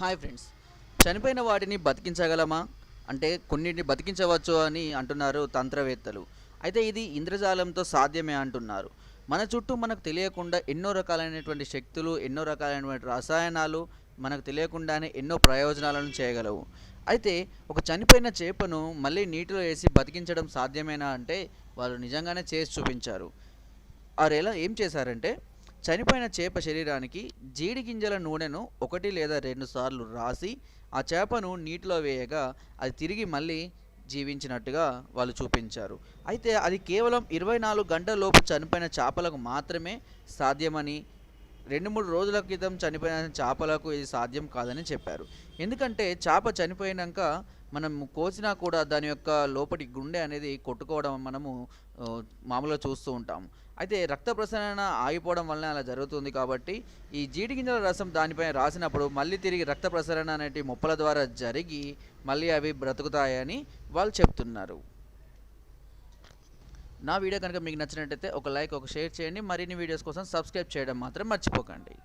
Hi friends, చనిపోయిన వాటిని బతికించగలమా అంటే కొన్నిటిని బతికించవచ్చు అని అంటున్నారు తంత్రవేత్తలు. అయితే ఇది ఇంద్రజాలంతో సాధ్యమే అంటున్నారు. మన చుట్టూ మనకు తెలియకుండా ఎన్నో రకాలైనటువంటి శక్తులు, ఎన్నో రకాలైనటువంటి రసాయనాలు మనకు తెలియకుండానే ఎన్నో ప్రయోజనాలను చేయగలవు. అయితే ఒక చనిపోయిన చేపను మళ్ళీ నీటిలో వేసి బతికించడం సాధ్యమేనా అంటే వాళ్ళు నిజంగానే చేసి చూపించారు. ఆరెలా ఏం చేశారంటే, చనిపోయిన చేప శరీరానికి జీడి గింజల నూనెను 1 లేదా 2 సార్లు రాసి, ఆ చేపను నీటిలో వేయగా అది తిరిగి మళ్ళీ జీవించినట్టుగా వాళ్ళు చూపించారు. అయితే అది కేవలం 24 గంటలలోపు చనిపోయిన చేపలకు మాత్రమే సాధ్యమని, 2, 3 రోజుల క్రితం చనిపోయిన చేపలకు ఇది సాధ్యం కాదని చెప్పారు. ఎందుకంటే చేప చనిపోయినంక మనం కోసినా కూడా దాని యొక్క లోపటి గుండె అనేది కొట్టుకోవడం మనము మామూలుగా చూస్తూ ఉంటాం. అయితే రక్త ప్రసరణ ఆగిపోవడం వలన అలా జరుగుతుంది కాబట్టి, ఈ జీడి గింజల రసం దానిపైన రాసినప్పుడు మళ్ళీ తిరిగి రక్త ప్రసరణ అనేటి మొప్పల ద్వారా జరిగి మళ్ళీ అవి బ్రతుకుతాయని వాళ్ళు చెప్తున్నారు. నా వీడియో కనుక మీకు నచ్చినట్టయితే ఒక లైక్, ఒక షేర్ చేయండి. మరిన్ని వీడియోస్ కోసం సబ్స్క్రైబ్ చేయడం మాత్రం మర్చిపోకండి.